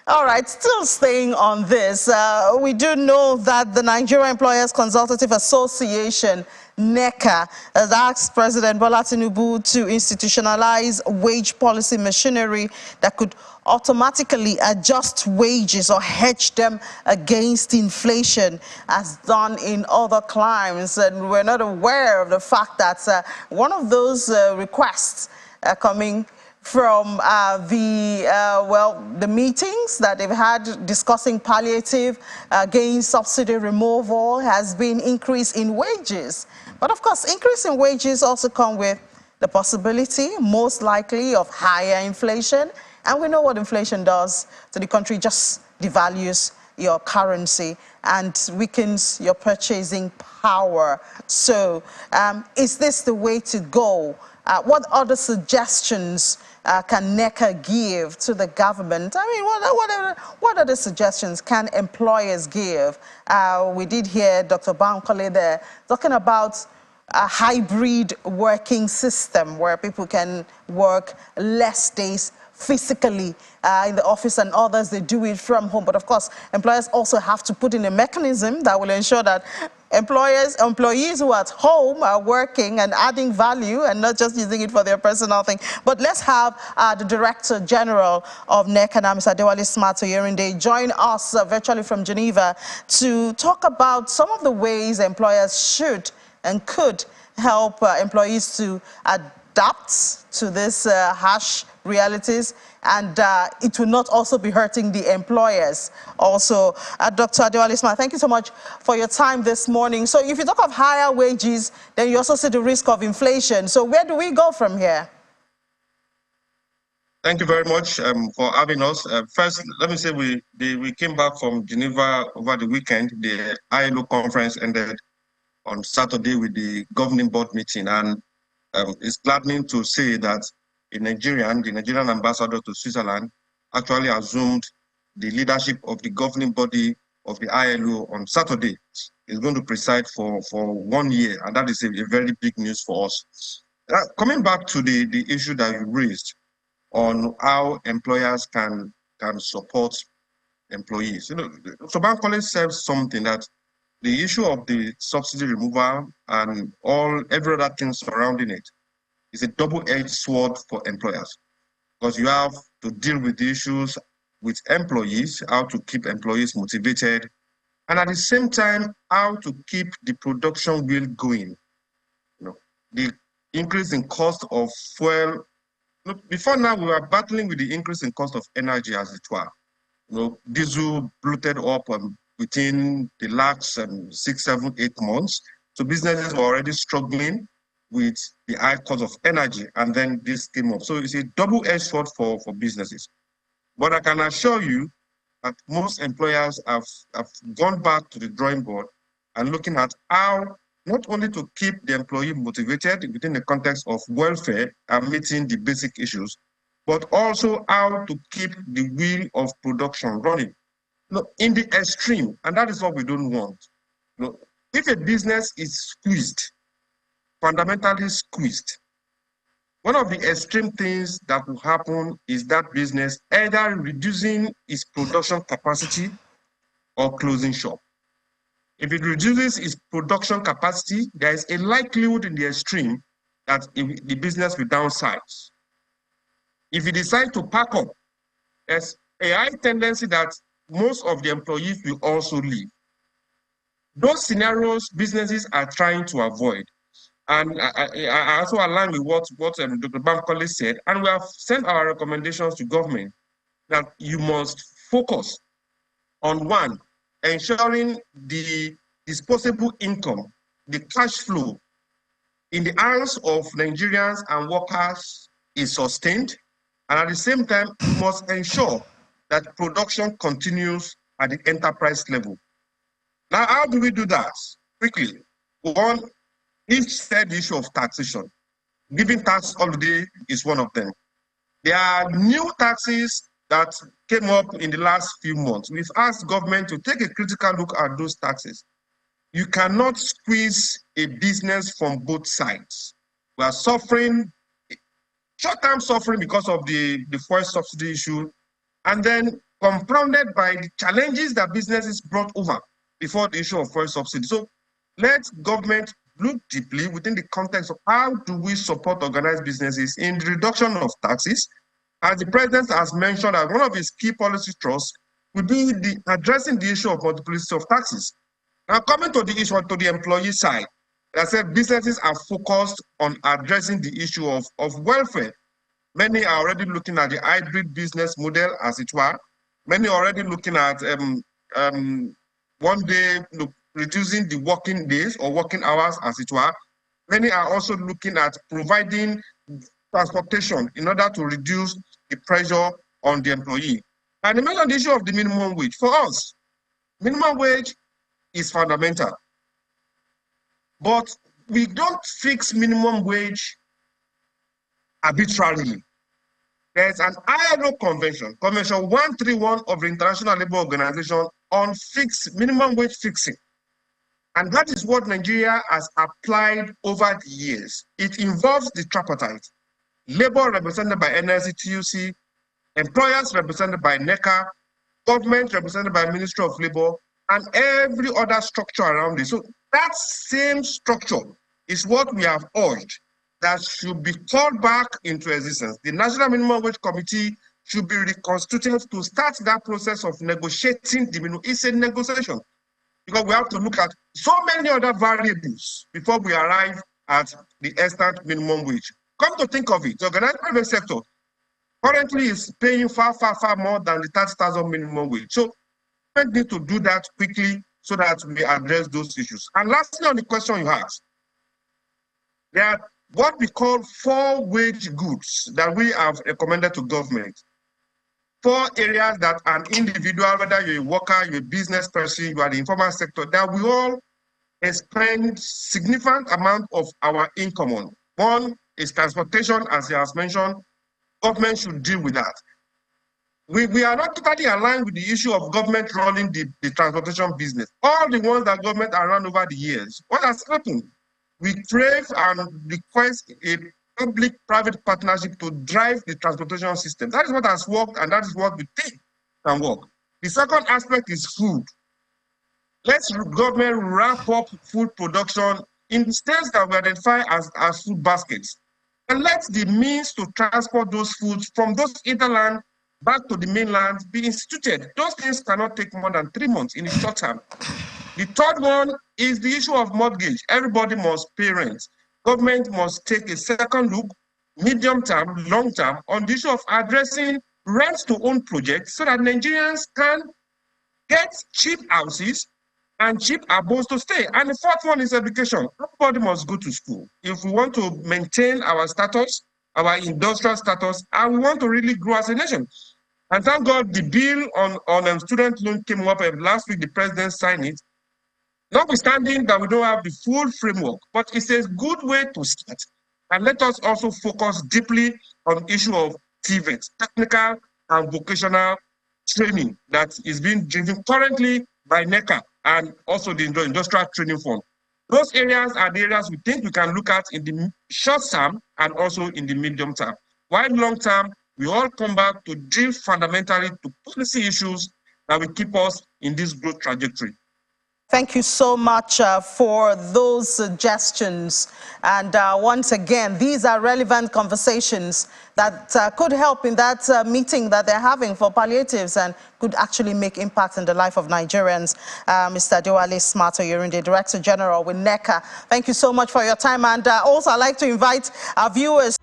All right, still staying on this, we do know that the Nigeria Employers Consultative Association, NECA, has asked President Bola Tinubu to institutionalize wage policy machinery that could automatically adjust wages or hedge them against inflation, as done in other climes. And we're not aware of the fact that one of those requests coming from the meetings that they've had discussing palliative against subsidy removal has been increase in wages. But of course, increase in wages also come with the possibility, most likely, of higher inflation. And we know what inflation does to the country. Just devalues your currency and weakens your purchasing power. So is this the way to go? What other suggestions can NECA give to the government? I mean, what other suggestions can employers give? We did hear Dr. Bankole there talking about a hybrid working system where people can work less days physically in the office and others, they do it from home. But of course, employers also have to put in a mechanism that will ensure that employees who are at home are working and adding value and not just using it for their personal thing. But let's have the Director General of NECA, Mr. Adewale Smart-Oyerinde, join us virtually from Geneva to talk about some of the ways employers should and could help employees to adapt to this harsh realities, and it will not also be hurting the employers. Also, Dr. Adewale Smart, thank you so much for your time this morning. So if you talk of higher wages, then you also see the risk of inflation. So where do we go from here? Thank you very much for having us. First, let me say we came back from Geneva over the weekend. The ILO conference ended on Saturday with the governing board meeting, and it's gladdening to say that the Nigerian ambassador to Switzerland actually assumed the leadership of the governing body of the ILO on Saturday. Is going to preside for 1 year, and that is a very big news for us. Coming back to the issue that you raised on how employers can support employees. You know, so Bankole said something that the issue of the subsidy removal and every other thing surrounding it is a double-edged sword for employers, because you have to deal with the issues with employees, how to keep employees motivated, and at the same time, how to keep the production wheel going. You know, the increase in cost of fuel. Before now, we were battling with the increase in cost of energy, as it were. You know, diesel bloated up within the last 6, 7, 8 months. So businesses were already struggling with the high cost of energy, and then this came up. So it's a double-edged sword for businesses. But I can assure you that most employers have gone back to the drawing board and looking at how not only to keep the employee motivated within the context of welfare and meeting the basic issues, but also how to keep the wheel of production running. You know, in the extreme, and that is what we don't want. You know, if a business is squeezed, fundamentally squeezed, one of the extreme things that will happen is that business either reducing its production capacity or closing shop. If it reduces its production capacity, there is a likelihood in the extreme that the business will downsize. If it decides to pack up, there's a high tendency that most of the employees will also leave. Those scenarios businesses are trying to avoid. And I also align with what Dr. Bankole said, and we have sent our recommendations to government that you must focus on, one, ensuring the disposable income, the cash flow in the hands of Nigerians and workers is sustained. And at the same time, we must ensure that production continues at the enterprise level. Now, how do we do that? Quickly, one, each said the issue of taxation. Giving tax holiday is one of them. There are new taxes that came up in the last few months. We've asked government to take a critical look at those taxes. You cannot squeeze a business from both sides. We are suffering, short-term suffering because of the fuel subsidy issue, and then compounded by the challenges that businesses brought over before the issue of fuel subsidy. So let government look deeply within the context of how do we support organized businesses in the reduction of taxes. As the president has mentioned, as one of his key policy thrusts will be addressing the issue of multiplicity of taxes. Now, coming to the issue to the employee side, I said businesses are focused on addressing the issue of welfare. Many are already looking at the hybrid business model, as it were. Many are already looking at one day reducing the working days or working hours, as it were. Many are also looking at providing transportation in order to reduce the pressure on the employee. And the main issue of the minimum wage. For us, minimum wage is fundamental. But we don't fix minimum wage arbitrarily. There's an ILO convention, Convention 131 of the International Labour Organization on minimum wage fixing. And that is what Nigeria has applied over the years. It involves the tripartite, labor represented by NLC, TUC, employers represented by NECA, government represented by Ministry of Labour, and every other structure around it. So that same structure is what we have urged that should be called back into existence. The National Minimum Wage Committee should be reconstituted to start that process of negotiating the minimum. It's a negotiation because we have to look at so many other variables before we arrive at the instant minimum wage. Come to think of it, the organized private sector currently is paying far more than the 30,000 minimum wage. So we need to do that quickly so that we address those issues. And lastly, on the question you asked, there are what we call 4 wage goods that we have recommended to government. 4 areas that an individual, whether you're a worker, you're a business person, you are the informal sector, that we all spend significant amount of our income on. One is transportation, as he has mentioned. Government should deal with that. We are not totally aligned with the issue of government running the transportation business. All the ones that government are run over the years, what has happened? We crave and request a public-private partnership to drive the transportation system. That is what has worked, and that is what we think can work. The second aspect is food. Let's government ramp up food production in the states that we identify as food baskets. And let the means to transport those foods from those hinterland back to the mainland be instituted. Those things cannot take more than 3 months in the short term. The third one is the issue of mortgage. Everybody must pay rent. Government must take a second look, medium term, long term, on the issue of addressing rent to own projects so that Nigerians can get cheap houses and cheap abodes to stay. And the fourth one is education. Everybody must go to school. If we want to maintain our status, our industrial status, and we want to really grow as a nation. And thank God the bill on student loan came up last week, the president signed it. Notwithstanding that we don't have the full framework, but it's a good way to start. And let us also focus deeply on the issue of TVET, technical and vocational training that is being driven currently by NECA and also the Industrial Training Fund. Those areas are the areas we think we can look at in the short term and also in the medium term. While long term, we all come back to deal fundamentally to policy issues that will keep us in this growth trajectory. Thank you so much for those suggestions. And once again, these are relevant conversations that could help in that meeting that they're having for palliatives and could actually make impact in the life of Nigerians. Mr. Adewale Smart-Oyerinde, Director General with NECA, thank you so much for your time. And also, I'd like to invite our viewers